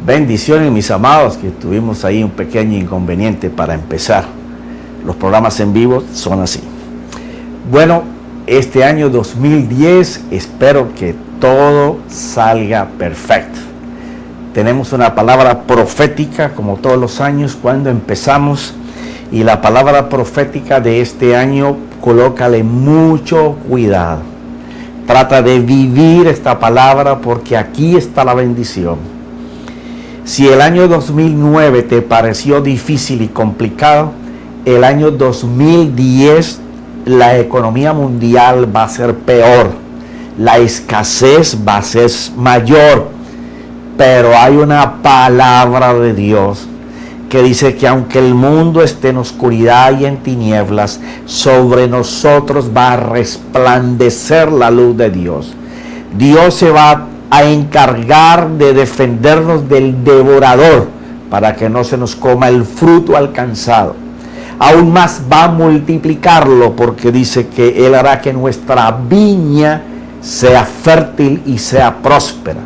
Bendiciones, mis amados, que tuvimos ahí un pequeño inconveniente para empezar. Los programas en vivo son así. Bueno, este año 2010 espero que todo salga perfecto. Tenemos una palabra profética como todos los años cuando empezamos, y la palabra profética de este año, colócale mucho cuidado. Trata de vivir esta palabra porque aquí está la bendición. Si el año 2009 te pareció difícil y complicado, el año 2010 la economía mundial va a ser peor, la escasez va a ser mayor, pero hay una palabra de Dios que dice que aunque el mundo esté en oscuridad y en tinieblas, sobre nosotros va a resplandecer la luz de Dios. Dios se va a encargar de defendernos del devorador para que no se nos coma el fruto alcanzado. Aún más va a multiplicarlo, porque dice que Él hará que nuestra viña sea fértil y sea próspera.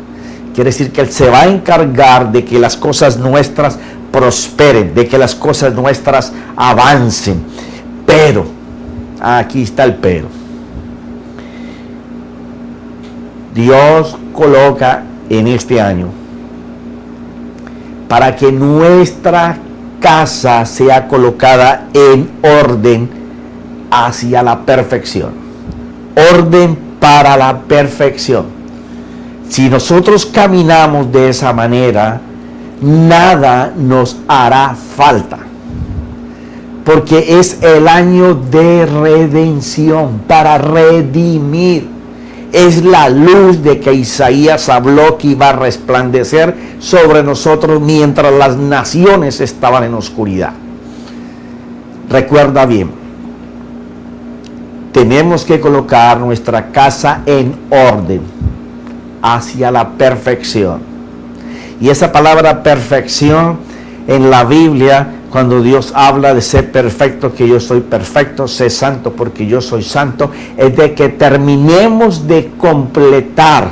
Quiere decir que Él se va a encargar de que las cosas nuestras prosperen, de que las cosas nuestras avancen. Pero, aquí está el pero. Dios coloca en este año para que nuestra casa sea colocada en orden hacia la perfección. Orden para la perfección. Si nosotros caminamos de esa manera, nada nos hará falta, porque es el año de redención, para redimir. Es la luz de que Isaías habló que iba a resplandecer sobre nosotros mientras las naciones estaban en oscuridad. Recuerda bien, tenemos que colocar nuestra casa en orden hacia la perfección. Y esa palabra perfección en la Biblia, cuando Dios habla de ser perfecto, que yo soy perfecto, sé santo porque yo soy santo, es de que terminemos de completar,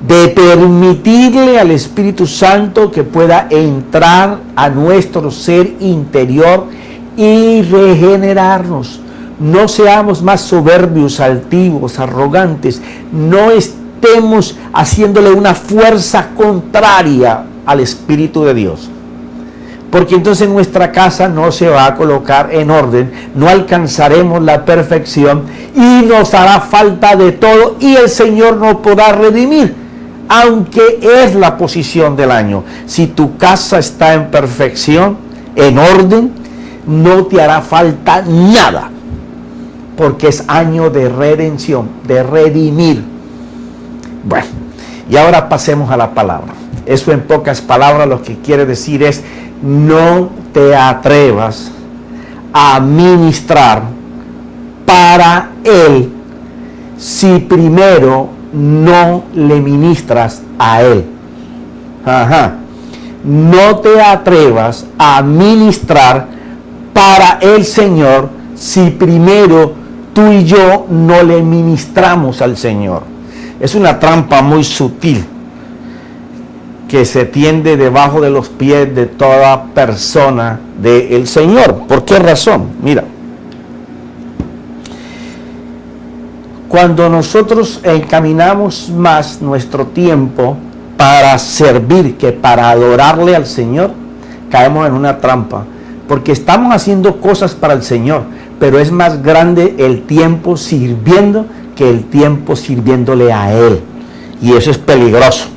de permitirle al Espíritu Santo que pueda entrar a nuestro ser interior y regenerarnos. No seamos más soberbios, altivos, arrogantes. No estemos haciéndole una fuerza contraria al Espíritu de Dios, porque entonces nuestra casa no se va a colocar en orden, no alcanzaremos la perfección y nos hará falta de todo, y el Señor no podrá redimir, aunque es la posición del año. Si tu casa está en perfección, en orden, no te hará falta nada, porque es año de redención, de redimir. Bueno, y ahora pasemos a la palabra. Eso en pocas palabras lo que quiere decir es: no te atrevas a ministrar para Él si primero no le ministras a Él. No te atrevas a ministrar para el Señor si primero tú y yo no le ministramos al Señor. Es una trampa muy sutil que se tiende debajo de los pies de toda persona del Señor. ¿Por qué razón? Mira, cuando nosotros encaminamos más nuestro tiempo para servir que para adorarle al Señor, caemos en una trampa, porque estamos haciendo cosas para el Señor, pero es más grande el tiempo sirviendo que el tiempo sirviéndole a Él, y eso es peligroso,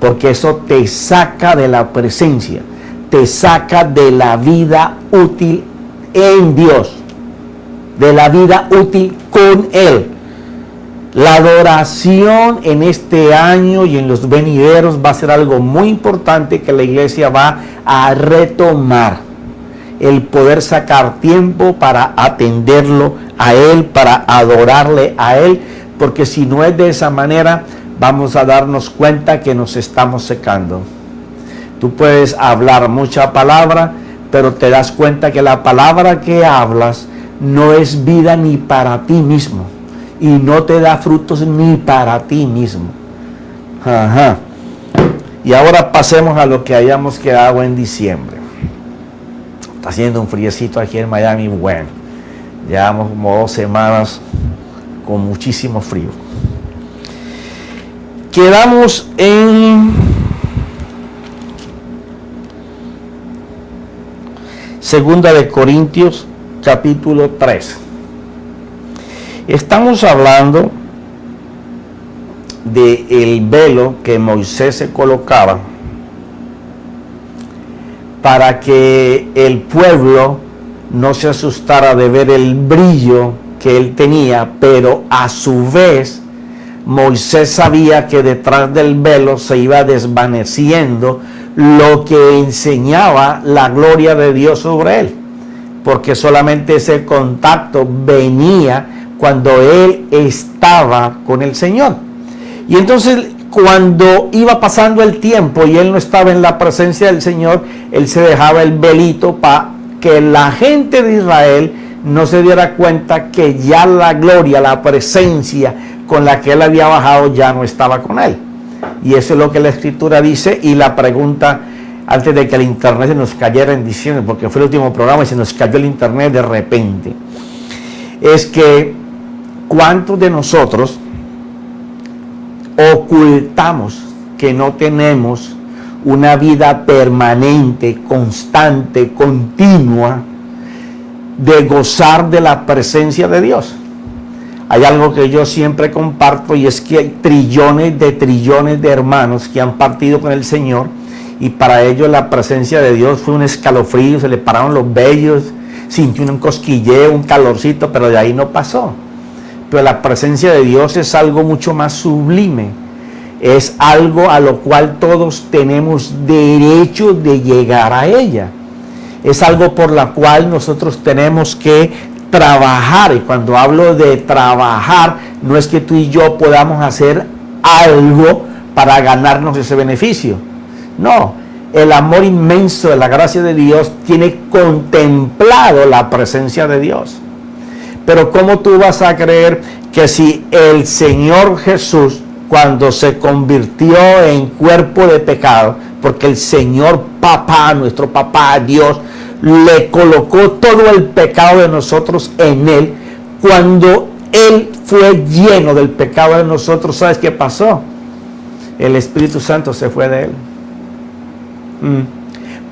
porque eso te saca de la presencia, te saca de la vida útil en Dios, de la vida útil con Él. La adoración en este año y en los venideros va a ser algo muy importante que la iglesia va a retomar. El poder sacar tiempo para atenderlo a Él, para adorarle a Él, porque si no es de esa manera, vamos a darnos cuenta que nos estamos secando. Tú puedes hablar mucha palabra, pero te das cuenta que la palabra que hablas no es vida ni para ti mismo, y no te da frutos ni para ti mismo. Y ahora pasemos a lo que hayamos quedado en diciembre. Está haciendo un friecito aquí en Miami, bueno. Llevamos como 2 semanas con muchísimo frío. Quedamos en Segunda de Corintios, capítulo 3. Estamos hablando del velo que Moisés se colocaba para que el pueblo no se asustara de ver el brillo que él tenía, pero a su vez Moisés sabía que detrás del velo se iba desvaneciendo lo que enseñaba la gloria de Dios sobre él, porque solamente ese contacto venía cuando él estaba con el Señor. Y entonces cuando iba pasando el tiempo y él no estaba en la presencia del Señor, él se dejaba el velito para que la gente de Israel no se diera cuenta que ya la gloria, la presencia con la que él había bajado ya no estaba con él. Y eso es lo que la Escritura dice. Y la pregunta, antes de que el internet se nos cayera en diciembre, porque fue el último programa y se nos cayó el internet de repente, es que ¿cuántos de nosotros ocultamos que no tenemos una vida permanente, constante, continua, de gozar de la presencia de Dios? Hay algo que yo siempre comparto, y es que hay trillones de hermanos que han partido con el Señor, y para ellos la presencia de Dios fue un escalofrío, se le pararon los vellos, sintió un cosquilleo, un calorcito, pero de ahí no pasó. Pero la presencia de Dios es algo mucho más sublime, es algo a lo cual todos tenemos derecho de llegar a ella, es algo por la cual nosotros tenemos que trabajar. Y cuando hablo de trabajar, no es que tú y yo podamos hacer algo para ganarnos ese beneficio, no. El amor inmenso de la gracia de Dios tiene contemplado la presencia de Dios. Pero ¿cómo tú vas a creer que si el Señor Jesús, cuando se convirtió en cuerpo de pecado, porque el Señor Papá, nuestro Papá Dios, le colocó todo el pecado de nosotros en Él, cuando Él fue lleno del pecado de nosotros, ¿sabes qué pasó? El Espíritu Santo se fue de Él.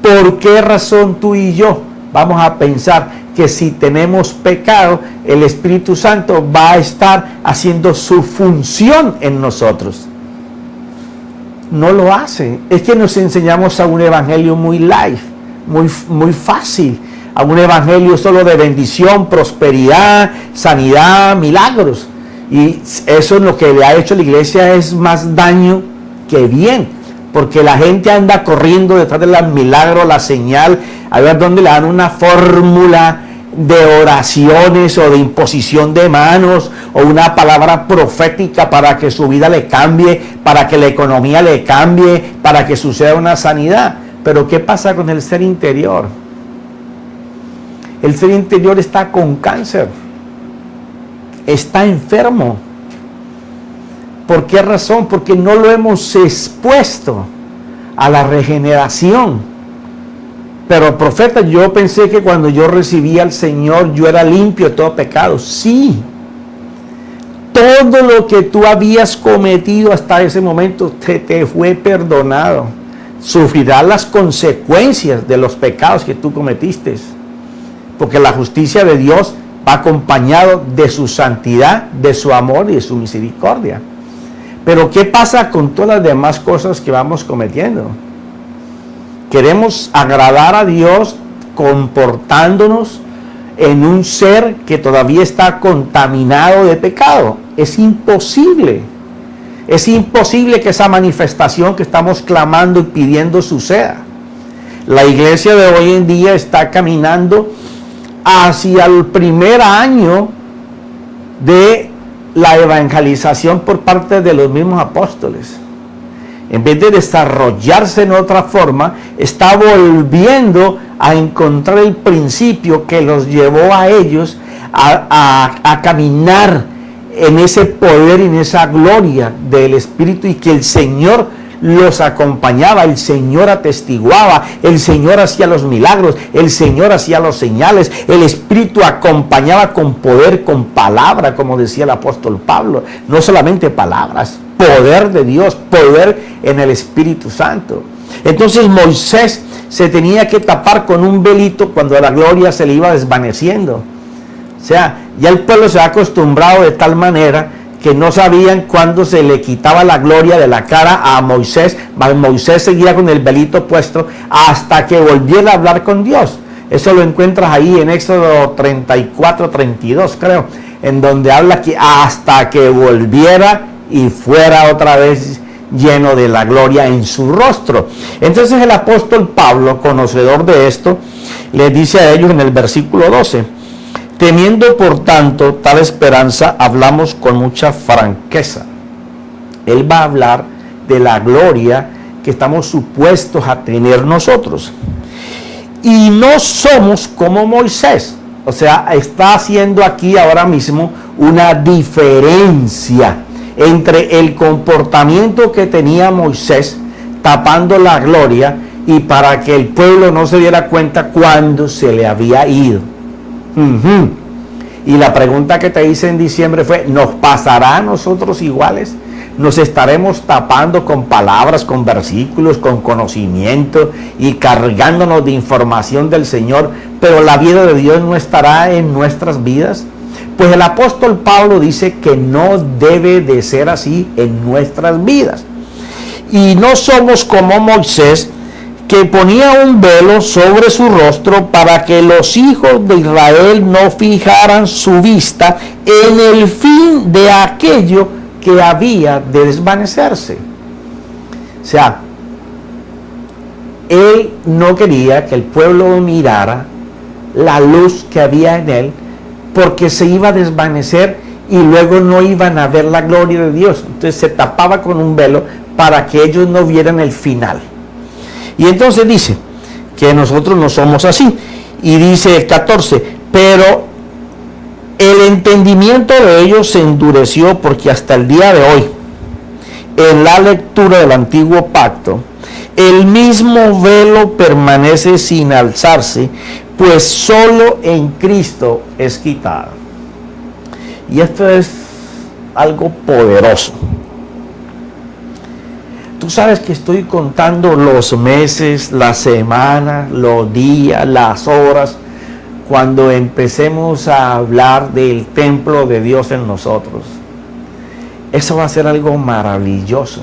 ¿Por qué razón tú y yo vamos a pensar que si tenemos pecado, el Espíritu Santo va a estar haciendo su función en nosotros? No lo hace. Es que nos enseñamos a un evangelio muy light, muy fácil, a un evangelio solo de bendición, prosperidad, sanidad, milagros. Y eso es lo que le ha hecho a la iglesia, es más daño que bien, porque la gente anda corriendo detrás de los milagros, la señal, a ver dónde le dan una fórmula de oraciones o de imposición de manos o una palabra profética para que su vida le cambie, para que la economía le cambie, para que suceda una sanidad. Pero ¿qué pasa con el ser interior? El ser interior está con cáncer, está enfermo. ¿Por qué razón? Porque no lo hemos expuesto a la regeneración. Pero profeta, yo pensé que cuando yo recibí al Señor yo era limpio de todo pecado. Sí, todo lo que tú habías cometido hasta ese momento te fue perdonado. Sufrirás las consecuencias de los pecados que tú cometiste, porque la justicia de Dios va acompañado de su santidad, de su amor y de su misericordia. Pero ¿qué pasa con todas las demás cosas que vamos cometiendo? Queremos agradar a Dios comportándonos en un ser que todavía está contaminado de pecado. Es imposible. Es imposible que esa manifestación que estamos clamando y pidiendo suceda. La iglesia de hoy en día está caminando hacia el primer año de la evangelización por parte de los mismos apóstoles. En vez de desarrollarse en otra forma, está volviendo a encontrar el principio que los llevó a ellos a caminar en ese poder y en esa gloria del Espíritu, y que el Señor los acompañaba, el Señor atestiguaba, el Señor hacía los milagros, el Señor hacía los señales, el Espíritu acompañaba con poder, con palabra, como decía el apóstol Pablo. No solamente palabras, poder de Dios, poder en el Espíritu Santo. Entonces Moisés se tenía que tapar con un velito cuando la gloria se le iba desvaneciendo. O sea, ya el pueblo se ha acostumbrado de tal manera que no sabían cuándo se le quitaba la gloria de la cara a Moisés, mas Moisés seguía con el velito puesto hasta que volviera a hablar con Dios. Eso lo encuentras ahí en Éxodo 34, 32, creo, en donde habla que hasta que volviera y fuera otra vez lleno de la gloria en su rostro. Entonces el apóstol Pablo, conocedor de esto, le dice a ellos en el versículo 12: teniendo por tanto tal esperanza, hablamos con mucha franqueza. Él va a hablar de la gloria que estamos supuestos a tener nosotros. Y no somos como Moisés. O sea, está haciendo aquí ahora mismo una diferencia entre el comportamiento que tenía Moisés tapando la gloria y para que el pueblo no se diera cuenta cuando se le había ido. Y la pregunta que te hice en diciembre fue: ¿nos pasará a nosotros iguales? ¿Nos estaremos tapando con palabras, con versículos, con conocimiento y cargándonos de información del Señor, pero la vida de Dios no estará en nuestras vidas? Pues el apóstol Pablo dice que no debe de ser así en nuestras vidas. Y no somos como Moisés, que ponía un velo sobre su rostro para que los hijos de Israel no fijaran su vista en el fin de aquello que había de desvanecerse. O sea, él no quería que el pueblo mirara la luz que había en él, porque se iba a desvanecer y luego no iban a ver la gloria de Dios. Entonces se tapaba con un velo para que ellos no vieran el final. Y entonces dice que nosotros no somos así. Y dice el 14: pero el entendimiento de ellos se endureció, porque hasta el día de hoy, en la lectura del antiguo pacto, el mismo velo permanece sin alzarse, pues solo en Cristo es quitado. Y esto es algo poderoso. Tú sabes que estoy contando los meses, las semanas, los días, las horas, cuando empecemos a hablar del templo de Dios en nosotros. Eso va a ser algo maravilloso.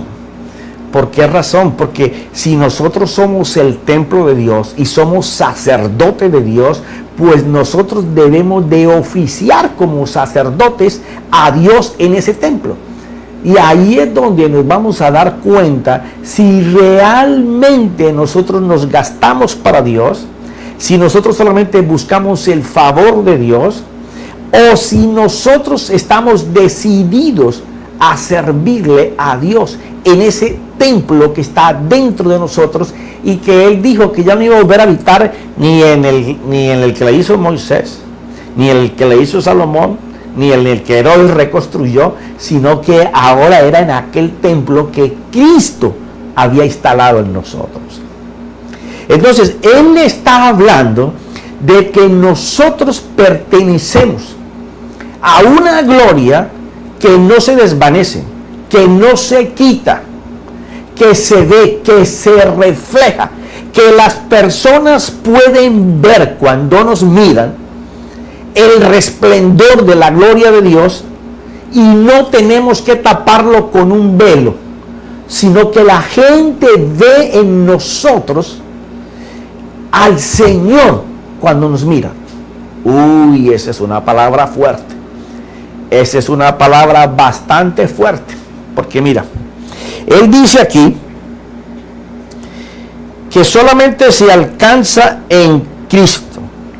¿Por qué razón? Porque si nosotros somos el templo de Dios y somos sacerdotes de Dios, pues nosotros debemos de oficiar como sacerdotes a Dios en ese templo. Y ahí es donde nos vamos a dar cuenta si realmente nosotros nos gastamos para Dios, si nosotros solamente buscamos el favor de Dios, o si nosotros estamos decididos a servirle a Dios en ese templo que está dentro de nosotros, y que Él dijo que ya no iba a volver a habitar ni en el que le hizo Moisés, ni en el que le hizo Salomón, ni en el que Herodes reconstruyó, sino que ahora era en aquel templo que Cristo había instalado en nosotros. Entonces, Él está hablando de que nosotros pertenecemos a una gloria que no se desvanece, que no se quita, que se ve, que se refleja, que las personas pueden ver cuando nos miran el resplendor de la gloria de Dios, y no tenemos que taparlo con un velo, sino que la gente ve en nosotros al Señor cuando nos mira. Uy, esa es una palabra fuerte. Esa es una palabra bastante fuerte. Porque mira, Él dice aquí que solamente se alcanza en Cristo.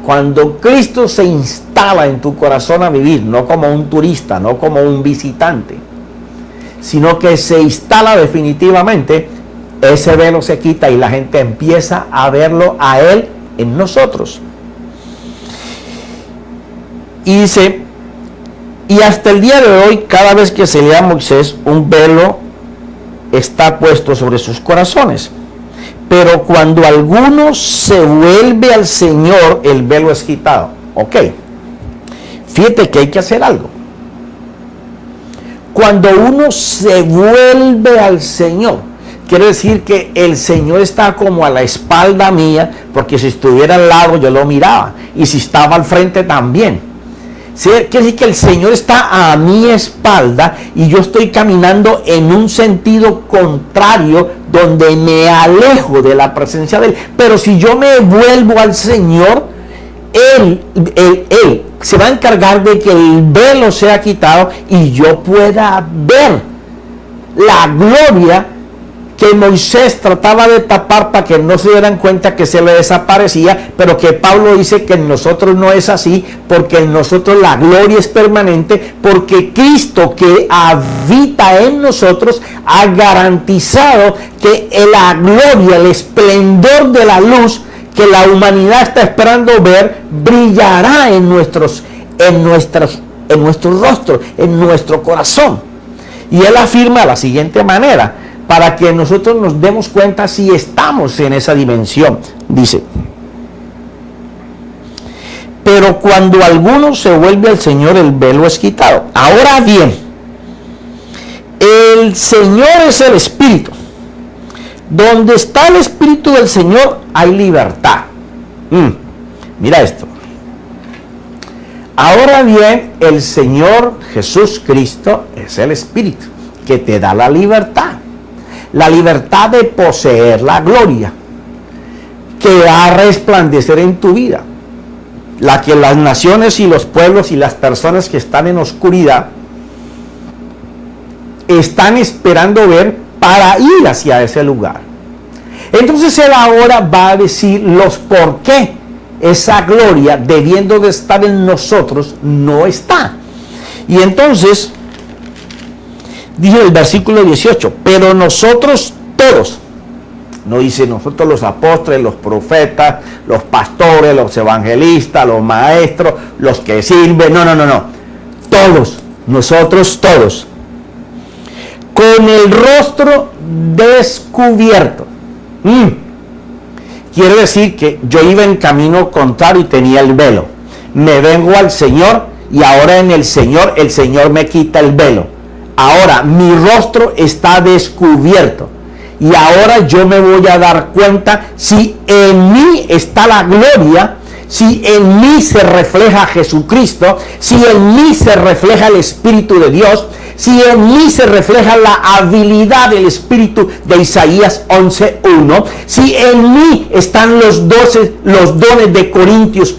Cuando Cristo se instala en tu corazón a vivir, no como un turista, no como un visitante, sino que se instala definitivamente, ese velo se quita y la gente empieza a verlo a Él en nosotros. Y dice: y hasta el día de hoy, cada vez que se lee a Moisés, un velo está puesto sobre sus corazones. Pero cuando alguno se vuelve al Señor, el velo es quitado. Ok. Fíjate que hay que hacer algo. Cuando uno se vuelve al Señor, quiere decir que el Señor está como a la espalda mía, porque si estuviera al lado yo lo miraba, y si estaba al frente también. Quiere decir que el Señor está a mi espalda y yo estoy caminando en un sentido contrario, donde me alejo de la presencia de Él. Pero si yo me vuelvo al Señor, Él se va a encargar de que el velo sea quitado y yo pueda ver la gloria que Moisés trataba de tapar para que no se dieran cuenta que se le desaparecía, pero que Pablo dice que en nosotros no es así, porque en nosotros la gloria es permanente, porque Cristo que habita en nosotros ha garantizado que la gloria, el esplendor de la luz que la humanidad está esperando ver, brillará en nuestro rostro, en nuestro corazón. Y él afirma de la siguiente manera, para que nosotros nos demos cuenta si estamos en esa dimensión. Dice: pero cuando alguno se vuelve al Señor, el velo es quitado. Ahora bien, el Señor es el Espíritu. Donde está el Espíritu del Señor, hay libertad. Mira esto. Ahora bien, el Señor Jesucristo es el Espíritu que te da la libertad. La libertad de poseer la gloria que va a resplandecer en tu vida, la que las naciones y los pueblos y las personas que están en oscuridad están esperando ver para ir hacia ese lugar. Entonces él ahora va a decir los por qué esa gloria, debiendo de estar en nosotros, no está. Y entonces dice el versículo 18, pero nosotros todos, no dice nosotros los apóstoles, los profetas, los pastores, los evangelistas, los maestros, los que sirven, no, todos, nosotros todos, con el rostro descubierto. Quiere decir que yo iba en camino contrario y tenía el velo. Me vengo al Señor y ahora en el Señor me quita el velo. Ahora mi rostro está descubierto y ahora yo me voy a dar cuenta si en mí está la gloria, si en mí se refleja Jesucristo, si en mí se refleja el Espíritu de Dios, si en mí se refleja la habilidad del Espíritu de Isaías 11:1, si en mí están los dones de Corintios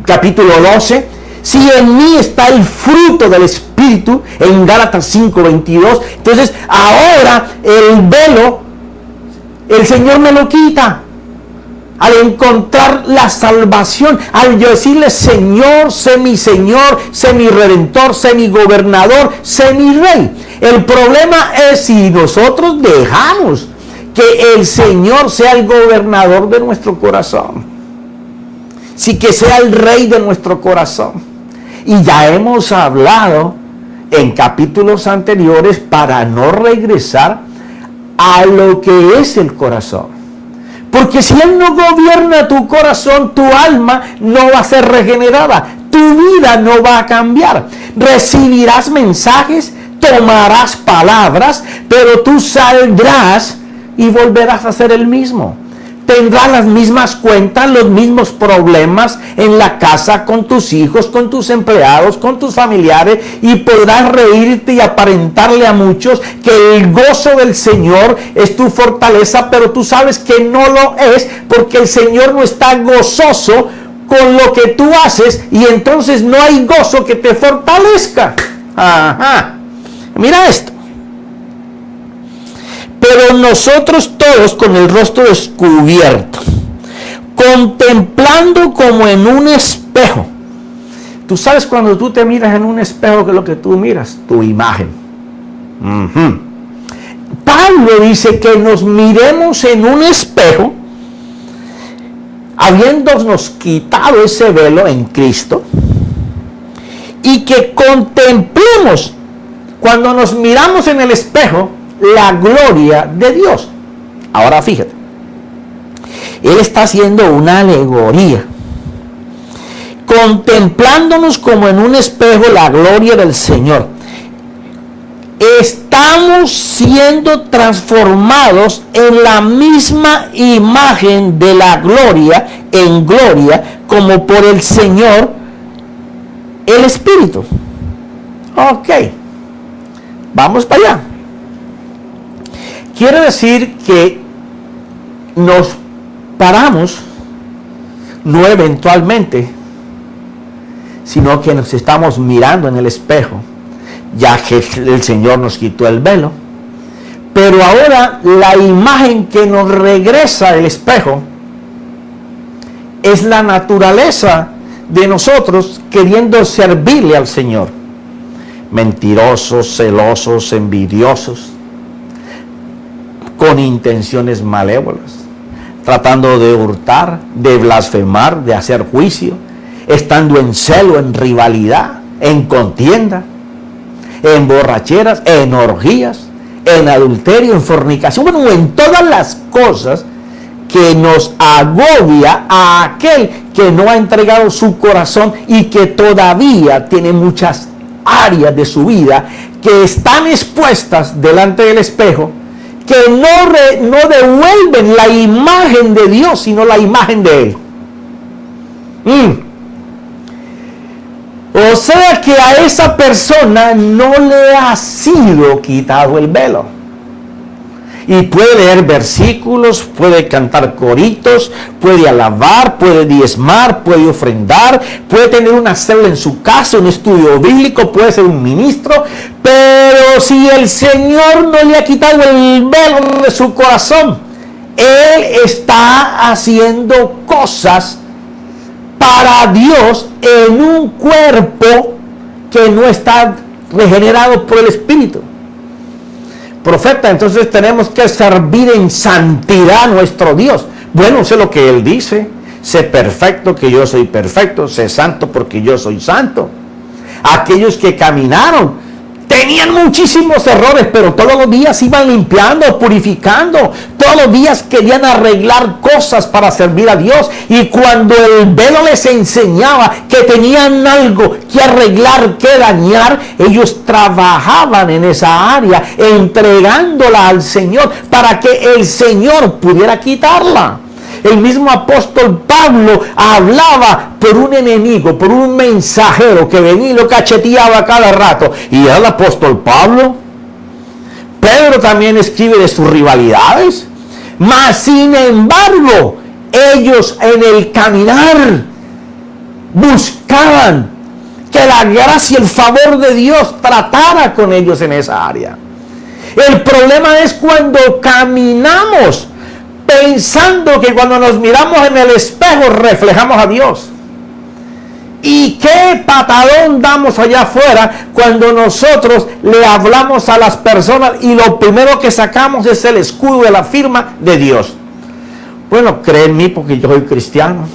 capítulo 12, si en mí está el fruto del Espíritu en Gálatas 5:22, entonces ahora el velo, el Señor me lo quita. Al encontrar la salvación, al yo decirle: Señor, sé mi Redentor, sé mi gobernador, sé mi Rey. El problema es si nosotros dejamos que el Señor sea el gobernador de nuestro corazón, si que sea el Rey de nuestro corazón. Y ya hemos hablado en capítulos anteriores para no regresar a lo que es el corazón. Porque si Él no gobierna tu corazón, tu alma no va a ser regenerada, tu vida no va a cambiar. Recibirás mensajes, tomarás palabras, pero tú saldrás y volverás a ser el mismo. Tendrás las mismas cuentas, los mismos problemas en la casa, con tus hijos, con tus empleados, con tus familiares, y podrás reírte y aparentarle a muchos que el gozo del Señor es tu fortaleza, pero tú sabes que no lo es, porque el Señor no está gozoso con lo que tú haces, y entonces no hay gozo que te fortalezca. Mira esto. Pero nosotros todos con el rostro descubierto, contemplando como en un espejo. Tú sabes cuando tú te miras en un espejo, ¿qué es lo que tú miras? Tu imagen. Pablo dice que nos miremos en un espejo, habiéndonos quitado ese velo en Cristo, y que contemplemos, cuando nos miramos en el espejo, la gloria de Dios. Ahora fíjate, él está haciendo una alegoría, contemplándonos como en un espejo la gloria del Señor. Estamos siendo transformados en la misma imagen de la gloria, en gloria, como por el Señor, el Espíritu. Ok, vamos para allá. Quiere decir que nos paramos, no eventualmente, sino que nos estamos mirando en el espejo, ya que el Señor nos quitó el velo. Pero ahora la imagen que nos regresa el espejo es la naturaleza de nosotros queriendo servirle al Señor. Mentirosos, celosos, envidiosos, con intenciones malévolas, tratando de hurtar, de blasfemar, de hacer juicio, estando en celo, en rivalidad, en contienda, en borracheras, en orgías, en adulterio, en fornicación, bueno, en todas las cosas que nos agobia a aquel que no ha entregado su corazón y que todavía tiene muchas áreas de su vida que están expuestas delante del espejo, que no devuelven la imagen de Dios, sino la imagen de Él. O sea que a esa persona no le ha sido quitado el velo. Y puede leer versículos, puede cantar coritos, puede alabar, puede diezmar, puede ofrendar, puede tener una célula en su casa, un estudio bíblico, puede ser un ministro, pero si el Señor no le ha quitado el velo de su corazón, Él está haciendo cosas para Dios en un cuerpo que no está regenerado por el Espíritu. Profeta, entonces tenemos que servir en santidad a nuestro Dios. Bueno, sé lo que Él dice: sé perfecto que yo soy perfecto, sé santo porque yo soy santo. Aquellos que caminaron tenían muchísimos errores, pero todos los días iban limpiando, purificando. Todos los días querían arreglar cosas para servir a Dios. Y cuando el velo les enseñaba que tenían algo que arreglar, que dañar, ellos trabajaban en esa área, entregándola al Señor para que el Señor pudiera quitarla. El mismo apóstol Pablo hablaba por un enemigo, por un mensajero que venía y lo cacheteaba cada rato. Y era el apóstol Pablo. Pedro también escribe de sus rivalidades. Mas sin embargo, ellos en el caminar buscaban que la gracia y el favor de Dios tratara con ellos en esa área. El problema es cuando caminamos pensando que cuando nos miramos en el espejo reflejamos a Dios. Y qué patadón damos allá afuera cuando nosotros le hablamos a las personas y lo primero que sacamos es el escudo de la firma de Dios. Bueno, cree en mí porque yo soy cristiano.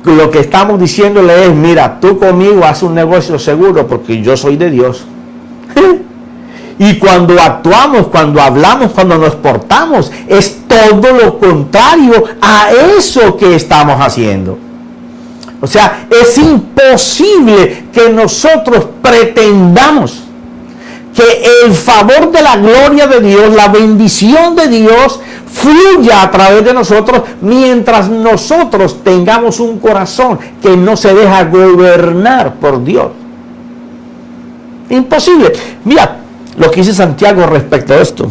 Lo que estamos diciéndole es: mira, tú conmigo haz un negocio seguro porque yo soy de Dios. Y cuando actuamos, cuando hablamos, cuando nos portamos, es todo lo contrario a eso que estamos haciendo. O sea, es imposible que nosotros pretendamos que el favor de la gloria de Dios, la bendición de Dios, fluya a través de nosotros mientras nosotros tengamos un corazón que no se deja gobernar por Dios. Imposible. Mira lo que dice Santiago respecto a esto.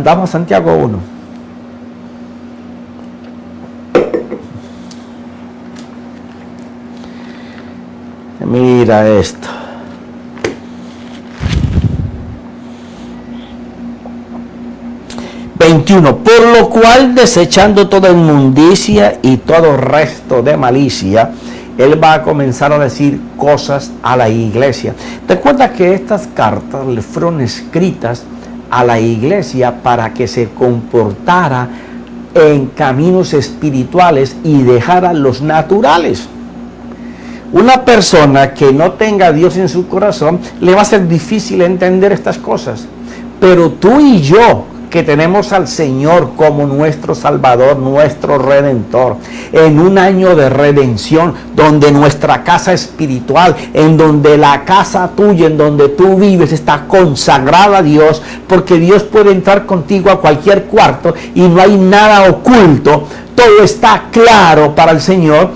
Vamos a Santiago 1. Mira esto. Por lo cual, desechando toda inmundicia y todo resto de malicia, él va a comenzar a decir cosas a la iglesia. Recuerda que estas cartas le fueron escritas a la iglesia para que se comportara en caminos espirituales y dejara los naturales. Una persona que no tenga a Dios en su corazón, le va a ser difícil entender estas cosas. Pero tú y yo, que tenemos al Señor como nuestro Salvador, nuestro Redentor, en un año de redención, donde nuestra casa espiritual, en donde la casa tuya, en donde tú vives, está consagrada a Dios, porque Dios puede entrar contigo a cualquier cuarto y no hay nada oculto, todo está claro para el Señor.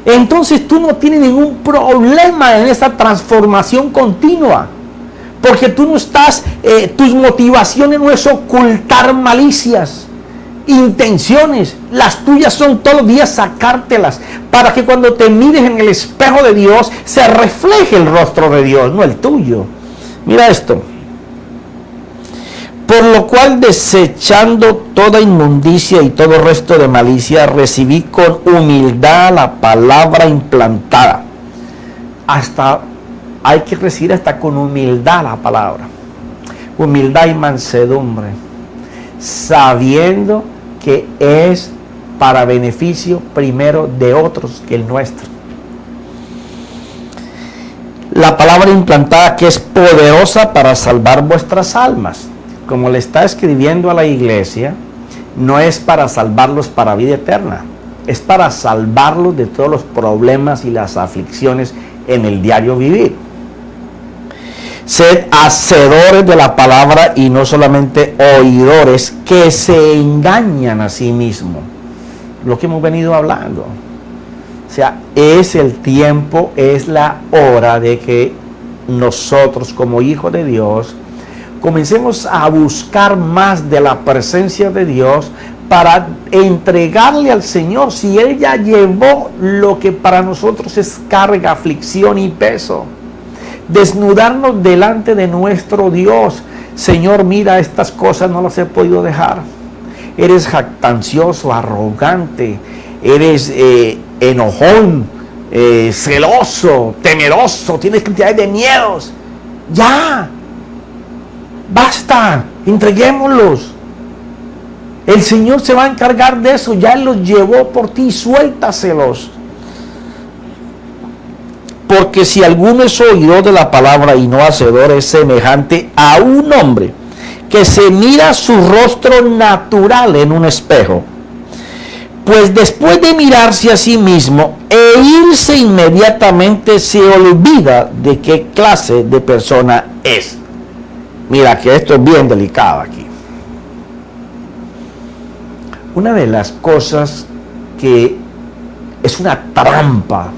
Entonces tú no tienes ningún problema en esa transformación continua. Porque tú no estás, tus motivaciones no es ocultar malicias, intenciones. Las tuyas son todos los días sacártelas, para que cuando te mires en el espejo de Dios, se refleje el rostro de Dios, no el tuyo. Mira esto. Por lo cual, desechando toda inmundicia y todo resto de malicia, recibí con humildad la palabra implantada. Hay que recibir hasta con humildad la palabra. Humildad y mansedumbre. Sabiendo que es para beneficio primero de otros que el nuestro. La palabra implantada, que es poderosa para salvar vuestras almas. Como le está escribiendo a la iglesia, no es para salvarlos para vida eterna. Es para salvarlos de todos los problemas y las aflicciones en el diario vivir. Sed hacedores de la palabra y no solamente oidores, que se engañan a sí mismos. Lo que hemos venido hablando. O sea, es el tiempo, es la hora de que nosotros como hijos de Dios comencemos a buscar más de la presencia de Dios para entregarle al Señor. Si Él ya llevó lo que para nosotros es carga, aflicción y peso, desnudarnos delante de nuestro Dios. Señor, mira, estas cosas no las he podido dejar. Eres jactancioso, arrogante, eres enojón, celoso, temeroso, tienes cantidad de miedos. Ya, basta, entreguémoslos. El Señor se va a encargar de eso, ya Él los llevó por ti, suéltaselos. Porque si alguno es oidor de la palabra y no hacedor, es semejante a un hombre que se mira su rostro natural en un espejo. Pues después de mirarse a sí mismo e irse inmediatamente, se olvida de qué clase de persona es. Mira que esto es bien delicado aquí. Una de las cosas que es una trampa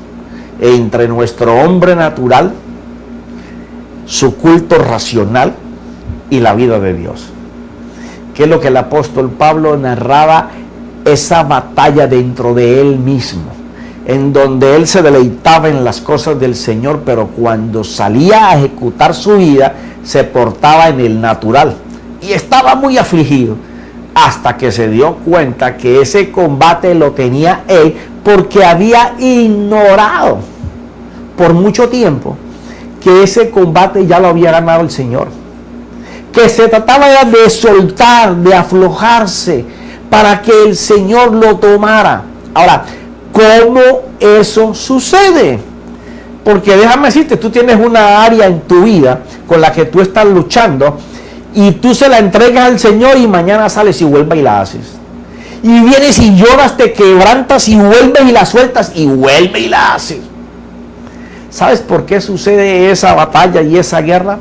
entre nuestro hombre natural, su culto racional y la vida de Dios, que es lo que el apóstol Pablo narraba, esa batalla dentro de él mismo, en donde él se deleitaba en las cosas del Señor, pero cuando salía a ejecutar su vida, se portaba en el natural y estaba muy afligido, hasta que se dio cuenta que ese combate lo tenía él, porque había ignorado por mucho tiempo que ese combate ya lo había ganado el Señor, que se trataba de soltar, de aflojarse para que el Señor lo tomara. Ahora, ¿cómo eso sucede? Porque déjame decirte, tú tienes una área en tu vida con la que tú estás luchando y tú se la entregas al Señor y mañana sales y vuelves y la haces. Y vienes y lloras, te quebrantas y vuelves y la sueltas y vuelves y la haces. ¿Sabes por qué sucede esa batalla y esa guerra?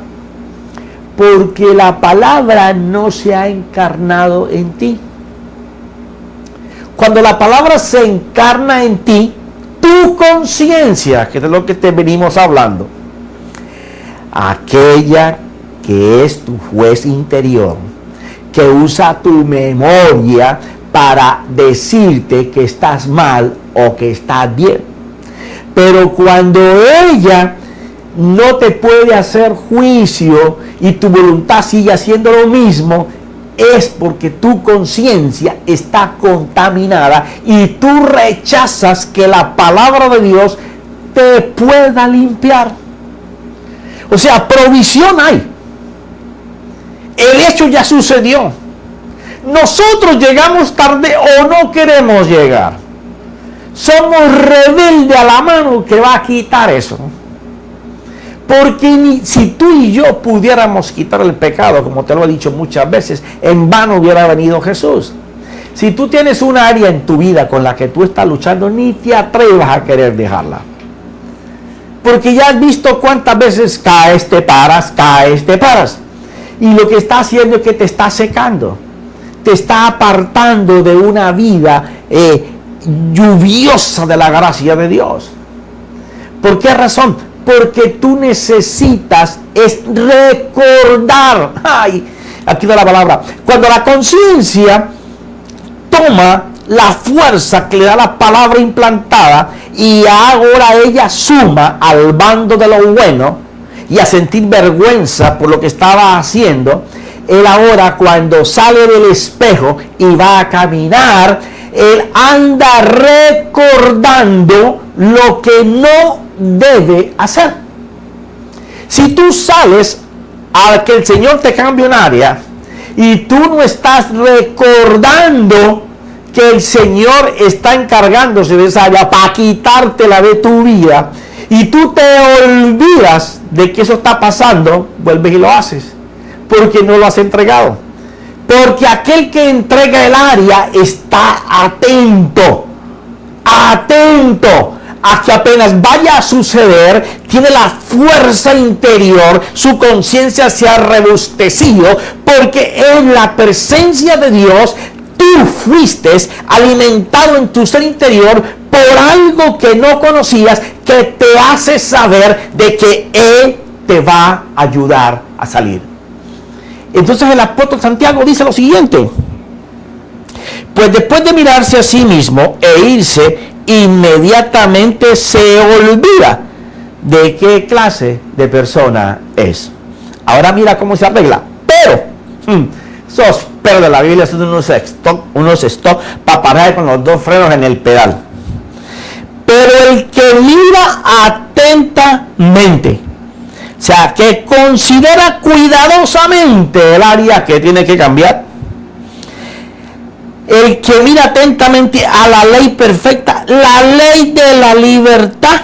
Porque la palabra no se ha encarnado en ti. Cuando la palabra se encarna en ti, tu conciencia, que es de lo que te venimos hablando, aquella que es tu juez interior, que usa tu memoria para decirte que estás mal o que estás bien. Pero cuando ella no te puede hacer juicio y tu voluntad sigue haciendo lo mismo, es porque tu conciencia está contaminada y tú rechazas que la palabra de Dios te pueda limpiar. O sea, provisión hay. El hecho ya sucedió. Nosotros llegamos tarde o no queremos llegar. somos rebeldes a la mano que va a quitar eso. Porque si tú y yo pudiéramos quitar el pecado, como te lo he dicho muchas veces, en vano hubiera venido Jesús. Si tú tienes un área en tu vida con la que tú estás luchando, ni te atrevas a querer dejarla. Porque ya has visto cuántas veces caes, te paras, caes, te paras. Y lo que está haciendo es que te está secando. Te está apartando de una vida lluviosa de la gracia de Dios. ¿Por qué razón? Porque tú necesitas es recordar. Ay, aquí da la palabra. Cuando la conciencia toma la fuerza que le da la palabra implantada y ahora ella suma al bando de lo bueno y a sentir vergüenza por lo que estaba haciendo, él ahora cuando sale del espejo y va a caminar, él anda recordando lo que no debe hacer. Si tú sales a que el Señor te cambie un área y tú no estás recordando que el Señor está encargándose de esa área para quitártela de tu vida, y tú te olvidas de que eso está pasando, vuelves y lo haces, porque no lo has entregado. Porque aquel que entrega el área está atento a que apenas vaya a suceder, tiene la fuerza interior, su conciencia se ha robustecido, porque en la presencia de Dios tú fuiste alimentado en tu ser interior por algo que no conocías, que te hace saber de que Él te va a ayudar a salir. Entonces el apóstol Santiago dice lo siguiente: pues después de mirarse a sí mismo e irse, inmediatamente se olvida de qué clase de persona es. Ahora mira cómo se arregla. Pero esos perros de la Biblia son unos stop para parar con los dos frenos en el pedal. Pero el que mira atentamente, o sea, que considera cuidadosamente el área que tiene que cambiar, el que mira atentamente a la ley perfecta, la ley de la libertad,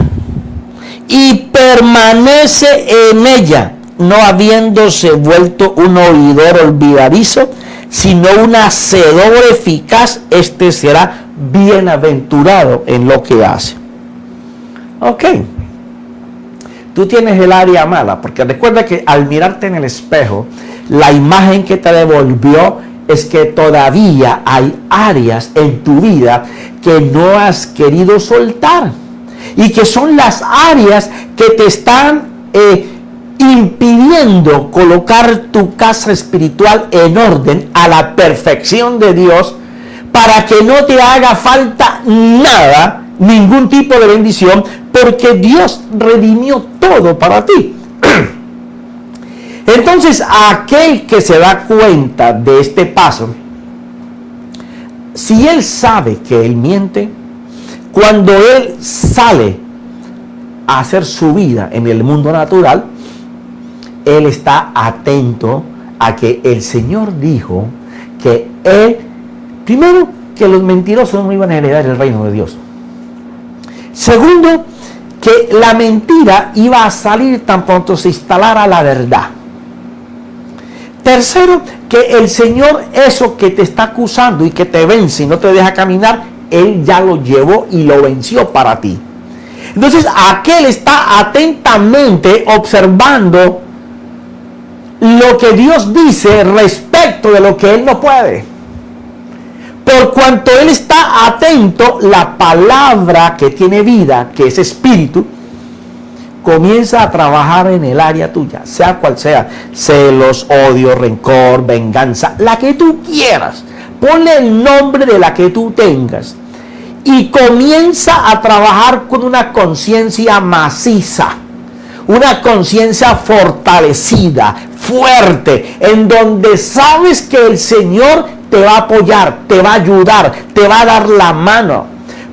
y permanece en ella, no habiéndose vuelto un oidor olvidadizo, sino un hacedor eficaz, este será bienaventurado en lo que hace. Ok, tú tienes el área mala, porque recuerda que al mirarte en el espejo, la imagen que te devolvió es que todavía hay áreas en tu vida que no has querido soltar, y que son las áreas que te están impidiendo colocar tu casa espiritual en orden a la perfección de Dios, para que no te haga falta nada, ningún tipo de bendición, porque Dios redimió todo para ti. Entonces, aquel que se da cuenta de este paso, si él sabe que él miente, cuando él sale a hacer su vida en el mundo natural, él está atento a que el Señor dijo que él, primero, que los mentirosos no iban a heredar el reino de Dios. Segundo, que la mentira iba a salir tan pronto se instalara la verdad. Tercero, que el Señor, eso que te está acusando y que te vence y no te deja caminar, Él ya lo llevó y lo venció para ti. Entonces, aquel está atentamente observando lo que Dios dice respecto de lo que Él no puede. Por cuanto Él está atento, la palabra que tiene vida, que es espíritu, comienza a trabajar en el área tuya, sea cual sea, celos, odio, rencor, venganza, la que tú quieras. Ponle el nombre de la que tú tengas y comienza a trabajar con una conciencia maciza, una conciencia fortalecida, fuerte, en donde sabes que el Señor te va a apoyar, te va a ayudar, te va a dar la mano.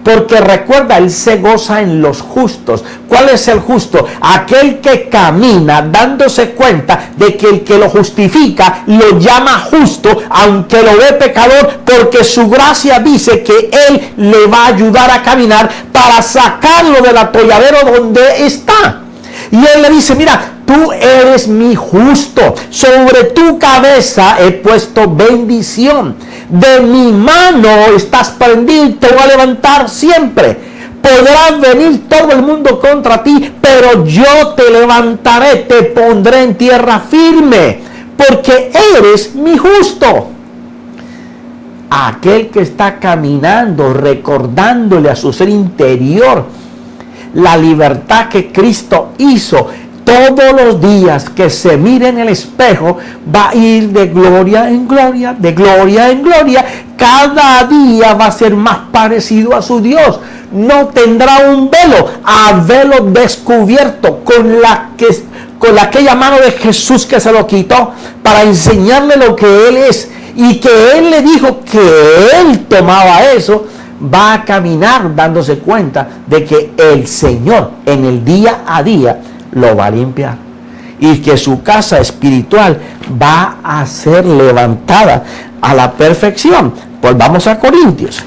Porque recuerda, Él se goza en los justos. ¿Cuál es el justo? Aquel que camina dándose cuenta de que el que lo justifica lo llama justo, aunque lo ve pecador, porque su gracia dice que Él le va a ayudar a caminar para sacarlo del atolladero donde está. Y Él le dice, mira, tú eres mi justo, sobre tu cabeza he puesto bendición, de mi mano estás prendido y te voy a levantar siempre. Podrá venir todo el mundo contra ti, pero yo te levantaré, te pondré en tierra firme, porque eres mi justo. Aquel que está caminando, recordándole a su ser interior la libertad que Cristo hizo, todos los días que se mire en el espejo, va a ir de gloria en gloria, de gloria en gloria. Cada día va a ser más parecido a su Dios. No tendrá un velo, a velo descubierto, con aquella mano de Jesús que se lo quitó para enseñarle lo que Él es, y que Él le dijo que Él tomaba eso. Va a caminar dándose cuenta de que el Señor en el día a día lo va a limpiar, y que su casa espiritual va a ser levantada a la perfección. Pues vamos a Corintios.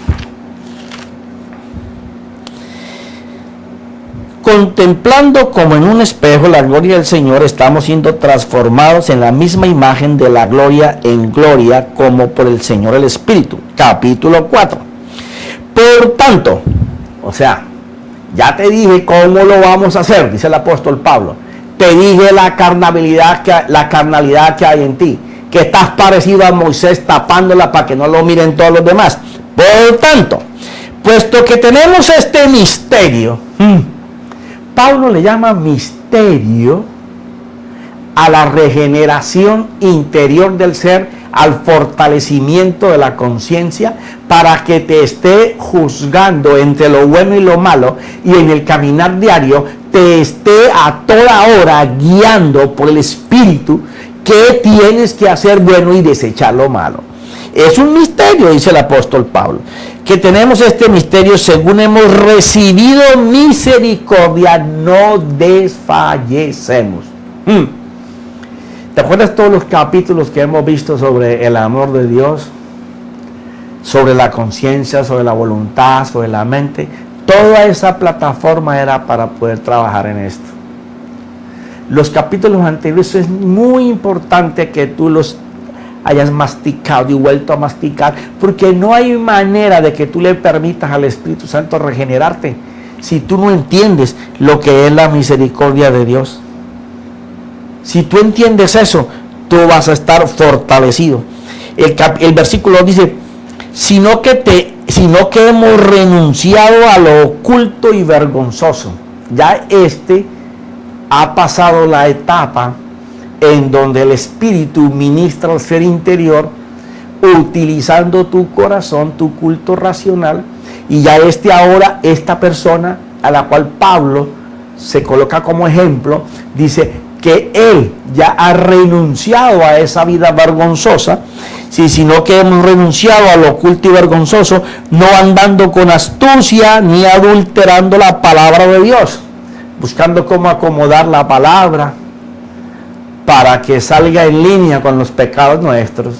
Contemplando como en un espejo la gloria del Señor, estamos siendo transformados en la misma imagen de la gloria en gloria, como por el Señor el Espíritu. Capítulo 4. Por tanto, o sea, ya te dije cómo lo vamos a hacer, dice el apóstol Pablo. Te dije la carnalidad que hay en ti, que estás parecido a Moisés tapándola para que no lo miren todos los demás. Por tanto, puesto que tenemos este misterio, Pablo le llama misterio a la regeneración interior del ser, al fortalecimiento de la conciencia, para que te esté juzgando entre lo bueno y lo malo, y en el caminar diario te esté a toda hora guiando por el Espíritu que tienes que hacer bueno y desechar lo malo. Es un misterio, dice el apóstol Pablo, que tenemos este misterio según hemos recibido misericordia, no desfallecemos. ¿Te acuerdas todos los capítulos que hemos visto sobre el amor de Dios? Sobre la conciencia, sobre la voluntad, sobre la mente. Toda esa plataforma era para poder trabajar en esto. Los capítulos anteriores es muy importante que tú los hayas masticado y vuelto a masticar, porque no hay manera de que tú le permitas al Espíritu Santo regenerarte si tú no entiendes lo que es la misericordia de Dios. Si tú entiendes eso, tú vas a estar fortalecido. El versículo dice, sino que hemos renunciado a lo oculto y vergonzoso. Ya ha pasado la etapa en donde el Espíritu ministra al ser interior, utilizando tu corazón, tu culto racional, y ya ahora, esta persona a la cual Pablo se coloca como ejemplo, dice que él ya ha renunciado a esa vida vergonzosa, sino que hemos renunciado a lo oculto y vergonzoso, no andando con astucia ni adulterando la palabra de Dios, buscando cómo acomodar la palabra para que salga en línea con los pecados nuestros,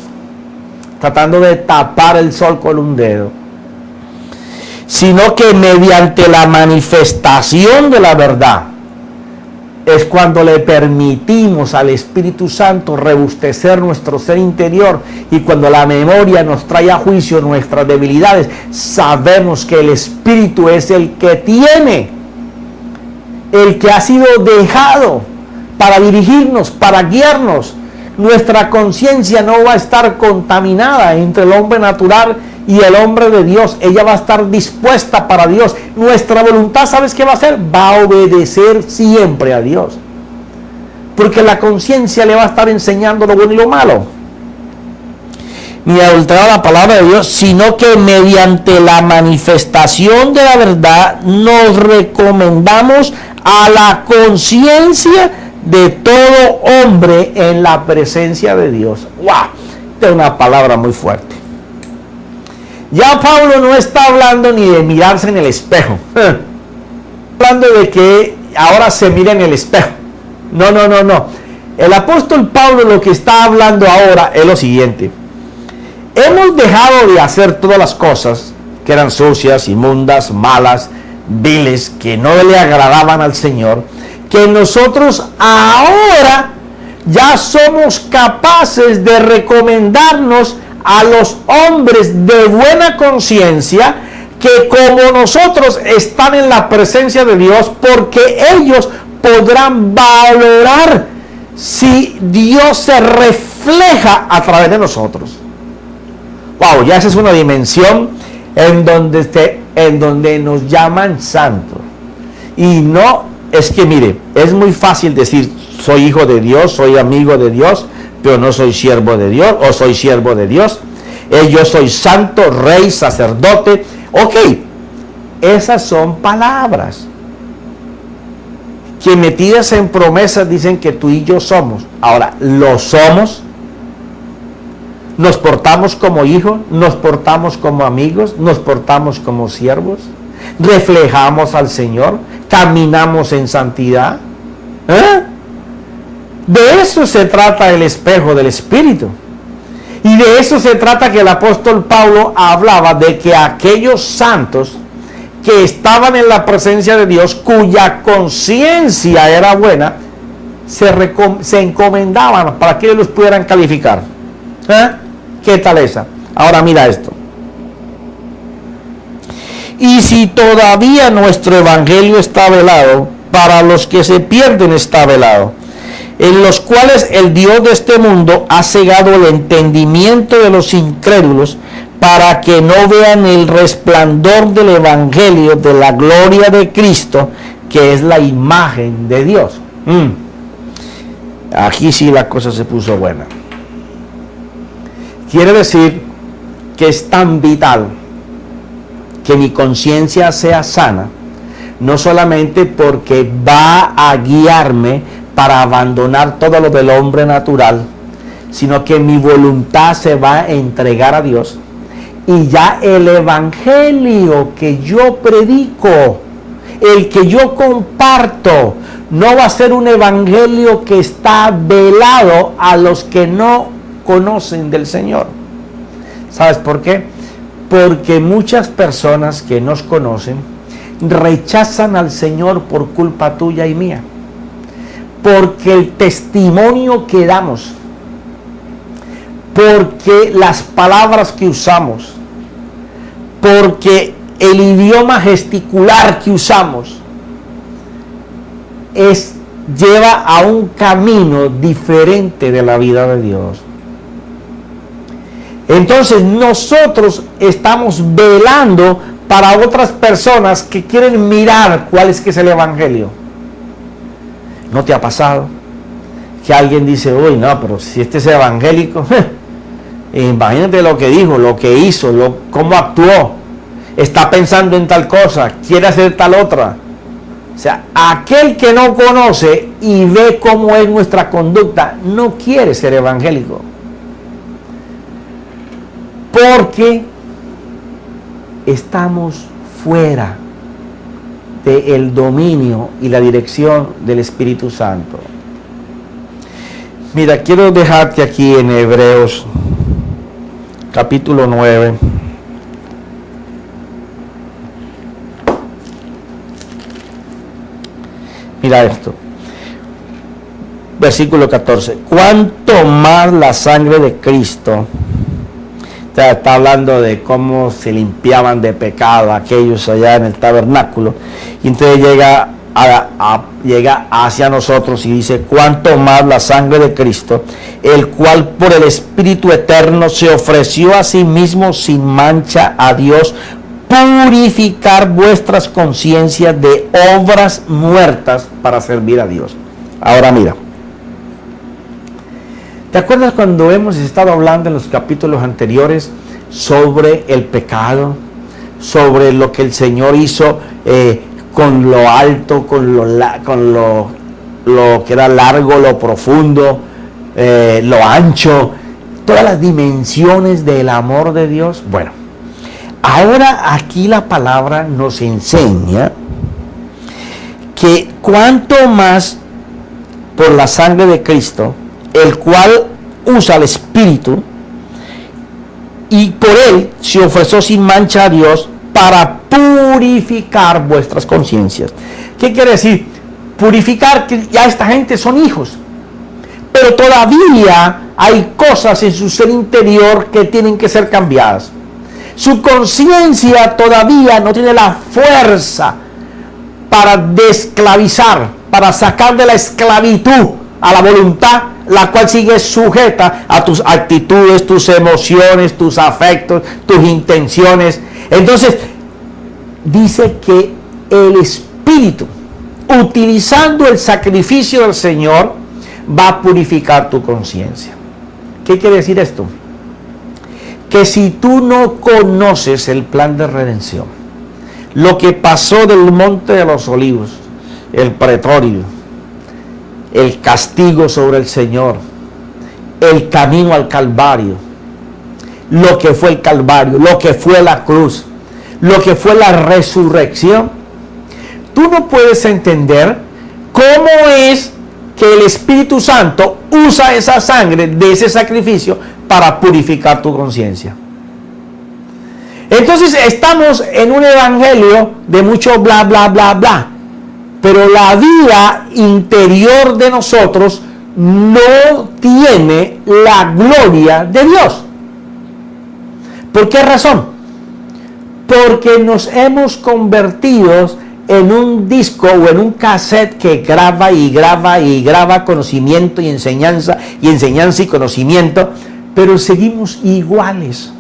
tratando de tapar el sol con un dedo, sino que mediante la manifestación de la verdad es cuando le permitimos al Espíritu Santo rebustecer nuestro ser interior, y cuando la memoria nos trae a juicio nuestras debilidades, sabemos que el Espíritu es el que tiene, el que ha sido dejado para dirigirnos, para guiarnos. Nuestra conciencia no va a estar contaminada entre el hombre natural y el hombre de Dios. Ella va a estar dispuesta para Dios. Nuestra voluntad, ¿sabes qué va a hacer? Va a obedecer siempre a Dios, porque la conciencia le va a estar enseñando lo bueno y lo malo. Ni adulterar la palabra de Dios, sino que mediante la manifestación de la verdad nos recomendamos a la conciencia de todo hombre en la presencia de Dios. ¡Wow! Esta es una palabra muy fuerte. Ya Pablo no está hablando ni de mirarse en el espejo. Hablando de que ahora se mira en el espejo. No. El apóstol Pablo lo que está hablando ahora es lo siguiente. Hemos dejado de hacer todas las cosas que eran sucias, inmundas, malas, viles, que no le agradaban al Señor, que nosotros ahora ya somos capaces de recomendarnos a los hombres de buena conciencia, que como nosotros están en la presencia de Dios, porque ellos podrán valorar si Dios se refleja a través de nosotros. Wow, ya esa es una dimensión en donde nos llaman santos. Y no, es que mire, es muy fácil decir, soy hijo de Dios, soy amigo de Dios, pero no soy siervo de Dios, o soy siervo de Dios. Yo soy santo, rey, sacerdote. Ok, esas son palabras que metidas en promesas dicen que tú y yo somos. Ahora, ¿lo somos? ¿Nos portamos como hijos? ¿Nos portamos como amigos? ¿Nos portamos como siervos? ¿Reflejamos al Señor? ¿Caminamos en santidad? De eso se trata el espejo del Espíritu. Y de eso se trata que el apóstol Pablo hablaba, de que aquellos santos que estaban en la presencia de Dios, cuya conciencia era buena, se encomendaban para que ellos los pudieran calificar. ¿Qué tal esa? Ahora mira esto. Y si todavía nuestro evangelio está velado, para los que se pierden está velado, en los cuales el Dios de este mundo ha cegado el entendimiento de los incrédulos, para que no vean el resplandor del evangelio de la gloria de Cristo, que es la imagen de Dios. Aquí sí la cosa se puso buena. Quiere decir que es tan vital que mi conciencia sea sana, no solamente porque va a guiarme para abandonar todo lo del hombre natural, sino que mi voluntad se va a entregar a Dios, y ya el evangelio que yo predico, el que yo comparto, no va a ser un evangelio que está velado a los que no conocen del Señor. ¿Sabes por qué? Porque muchas personas que nos conocen rechazan al Señor por culpa tuya y mía. Porque el testimonio que damos, porque las palabras que usamos, porque el idioma gesticular que usamos lleva a un camino diferente de la vida de Dios. Entonces nosotros estamos velando para otras personas que quieren mirar cuál es que es el evangelio. ¿No te ha pasado que alguien dice, uy, no, pero si este es evangélico, imagínate lo que dijo, lo que hizo, cómo actuó, está pensando en tal cosa, quiere hacer tal otra? O sea, aquel que no conoce y ve cómo es nuestra conducta, no quiere ser evangélico. Porque estamos fuera del dominio y la dirección del Espíritu Santo. Mira, quiero dejarte aquí en Hebreos capítulo 9. Mira esto. Versículo 14. ¿Cuánto más la sangre de Cristo? Está hablando de cómo se limpiaban de pecado aquellos allá en el tabernáculo. Y entonces llega hacia nosotros y dice, cuánto más la sangre de Cristo, el cual por el Espíritu Eterno se ofreció a sí mismo sin mancha a Dios, purificar vuestras conciencias de obras muertas para servir a Dios. Ahora mira. ¿Te acuerdas cuando hemos estado hablando en los capítulos anteriores sobre el pecado? Sobre lo que el Señor hizo con lo alto, con lo que era largo, lo profundo, lo ancho, todas las dimensiones del amor de Dios. Bueno, Ahora aquí la palabra nos enseña que cuanto más por la sangre de Cristo, el cual usa el Espíritu, y por él se ofreció sin mancha a Dios para purificar vuestras conciencias. ¿Qué quiere decir? Purificar, que ya esta gente son hijos, pero todavía hay cosas en su ser interior que tienen que ser cambiadas. Su conciencia todavía no tiene la fuerza para desclavizar, para sacar de la esclavitud a la voluntad, la cual sigue sujeta a tus actitudes, tus emociones, tus afectos, tus intenciones. Entonces, dice que el Espíritu, utilizando el sacrificio del Señor, va a purificar tu conciencia. ¿Qué quiere decir esto? Que si tú no conoces el plan de redención, lo que pasó del Monte de los Olivos, el pretorio, el castigo sobre el Señor, el camino al Calvario, lo que fue el Calvario, lo que fue la cruz, lo que fue la resurrección, tú no puedes entender cómo es que el Espíritu Santo usa esa sangre de ese sacrificio para purificar tu conciencia. Entonces estamos en un evangelio de mucho bla, bla, bla, bla. Pero la vida interior de nosotros no tiene la gloria de Dios. ¿Por qué razón? Porque nos hemos convertido en un disco o en un cassette que graba y graba y graba conocimiento y enseñanza y conocimiento, pero seguimos iguales.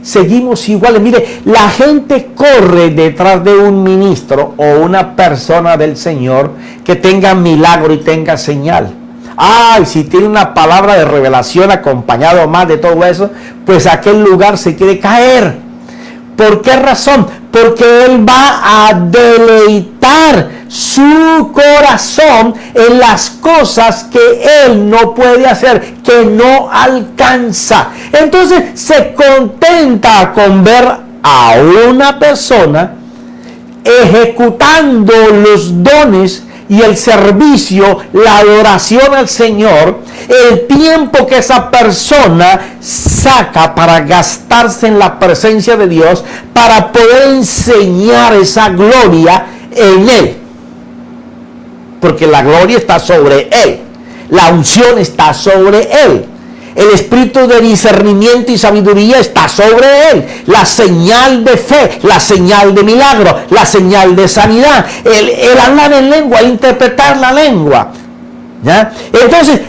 Seguimos iguales. Mire, la gente corre detrás de un ministro o una persona del Señor que tenga milagro y tenga señal. Ay, si tiene una palabra de revelación acompañado más de todo eso, pues aquel lugar se quiere caer. ¿Por qué razón? Porque él va a deleitar su corazón en las cosas que él no puede hacer, que no alcanza. Entonces se contenta con ver a una persona ejecutando los dones y el servicio, la adoración al Señor, el tiempo que esa persona saca para gastarse en la presencia de Dios, para poder enseñar esa gloria en él. Porque la gloria está sobre él, la unción está sobre él, el espíritu de discernimiento y sabiduría está sobre él, la señal de fe, la señal de milagro, la señal de sanidad, el hablar en lengua, el interpretar la lengua, ¿ya? Entonces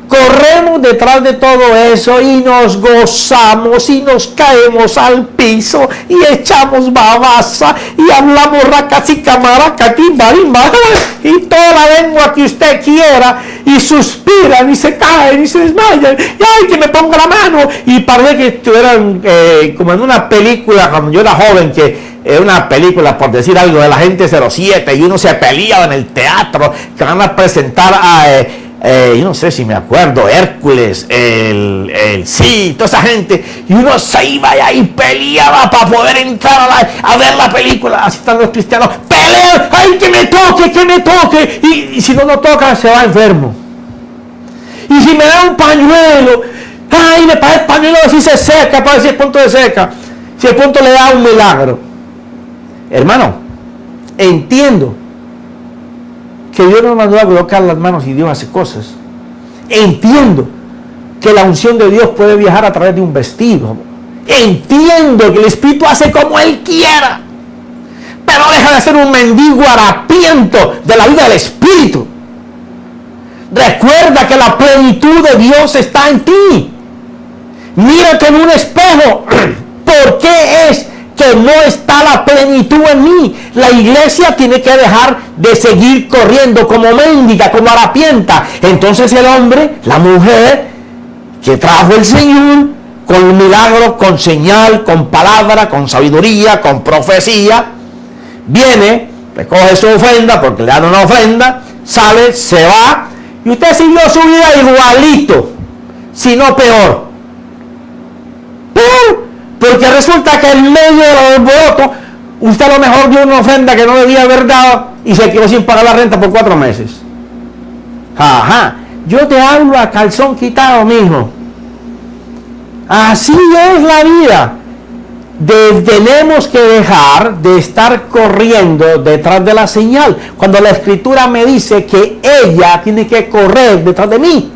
corremos detrás de todo eso y nos gozamos y nos caemos al piso y echamos babasa y hablamos y toda la lengua que usted quiera y suspiran y se caen y se desmayan y ay, que me ponga la mano, y parece que estuvieran como en una película cuando yo era joven, que una película, por decir algo, de la gente 07 y uno se peleaba en el teatro que van a presentar a yo no sé si me acuerdo, Hércules, sí, toda esa gente, y uno se iba y peleaba para poder entrar a ver la película. Así están los cristianos, pelean, ay, que me toque, y si no toca se va enfermo. Y si me da un pañuelo, ay, me parece el pañuelo así se seca, para ver si el punto de seca, si el punto le da un milagro. Hermano, entiendo que Dios nos mandó a colocar las manos y Dios hace cosas. Entiendo que la unción de Dios puede viajar a través de un vestido. Entiendo que el Espíritu hace como Él quiera. Pero deja de ser un mendigo harapiento de la vida del Espíritu. Recuerda que la plenitud de Dios está en ti. Mírate en un espejo. ¿Por qué es que no está la plenitud en mí? La iglesia tiene que dejar de seguir corriendo como mendiga, como harapienta. Entonces el hombre, la mujer que trajo el Señor con milagro, con señal, con palabra, con sabiduría, con profecía, viene, recoge su ofrenda porque le dan una ofrenda, sale, se va, y usted siguió su vida igualito, si no peor. Porque resulta que en medio del alboroto, usted a lo mejor dio una ofrenda que no debía haber dado y se quedó sin pagar la renta por 4 meses. Ajá, yo te hablo a calzón quitado, mijo. Así es la vida. Tenemos que dejar de estar corriendo detrás de la señal. Cuando la escritura me dice que ella tiene que correr detrás de mí,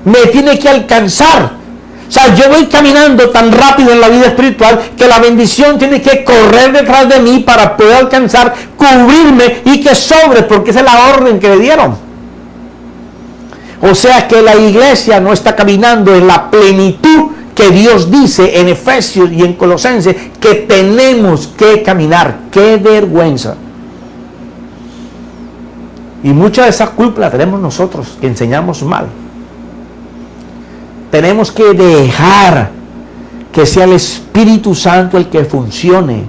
me tiene que alcanzar. O sea, yo voy caminando tan rápido en la vida espiritual que la bendición tiene que correr detrás de mí para poder alcanzar, cubrirme y que sobre, porque esa es la orden que le dieron. O sea que la iglesia no está caminando en la plenitud que Dios dice en Efesios y en Colosenses que tenemos que caminar. ¡Qué vergüenza! Y mucha de esa culpa la tenemos nosotros, que enseñamos mal. Tenemos que dejar que sea el Espíritu Santo el que funcione.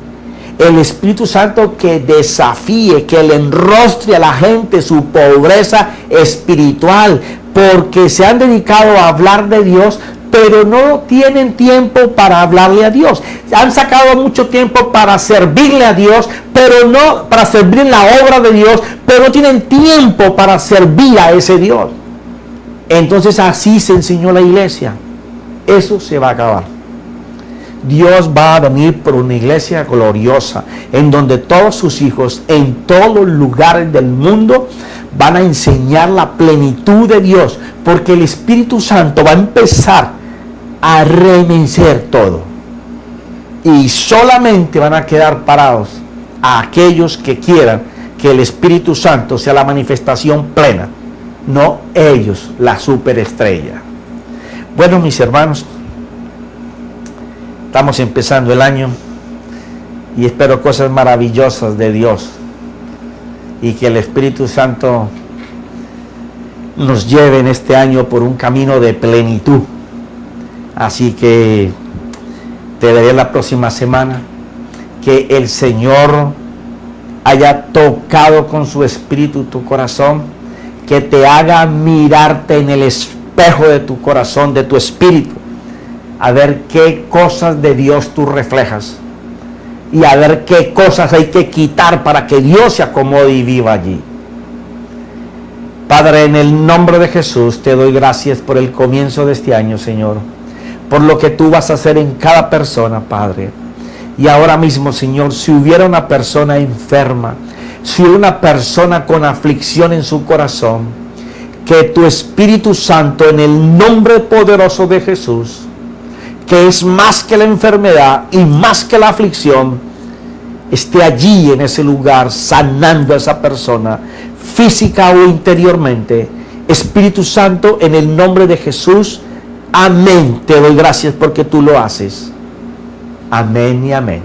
El Espíritu Santo que desafíe, que le enrostre a la gente su pobreza espiritual, porque se han dedicado a hablar de Dios, pero no tienen tiempo para hablarle a Dios. Han sacado mucho tiempo para servirle a Dios, pero no para servir en la obra de Dios, pero no tienen tiempo para servir a ese Dios. Entonces así se enseñó la iglesia. Eso se va a acabar. Dios va a venir por una iglesia gloriosa, en donde todos sus hijos, en todos los lugares del mundo, van a enseñar la plenitud de Dios, porque el Espíritu Santo va a empezar a remecer todo. Y solamente van a quedar parados a aquellos que quieran que el Espíritu Santo sea la manifestación plena, no ellos, la superestrella. Bueno, mis hermanos, estamos empezando el año y espero cosas maravillosas de Dios y que el Espíritu Santo nos lleve en este año por un camino de plenitud. Así que te veré la próxima semana. Que el Señor haya tocado con su Espíritu tu corazón, que te haga mirarte en el espejo de tu corazón, de tu espíritu, a ver qué cosas de Dios tú reflejas y a ver qué cosas hay que quitar para que Dios se acomode y viva allí. Padre, en el nombre de Jesús te doy gracias por el comienzo de este año, Señor, por lo que tú vas a hacer en cada persona, Padre. Y ahora mismo, Señor, si hubiera una persona enferma, si hubiera una persona con aflicción en su corazón, que tu Espíritu Santo, en el nombre poderoso de Jesús, que es más que la enfermedad y más que la aflicción, esté allí en ese lugar sanando a esa persona, física o interiormente. Espíritu Santo, en el nombre de Jesús, amén. Te doy gracias porque tú lo haces. Amén y amén.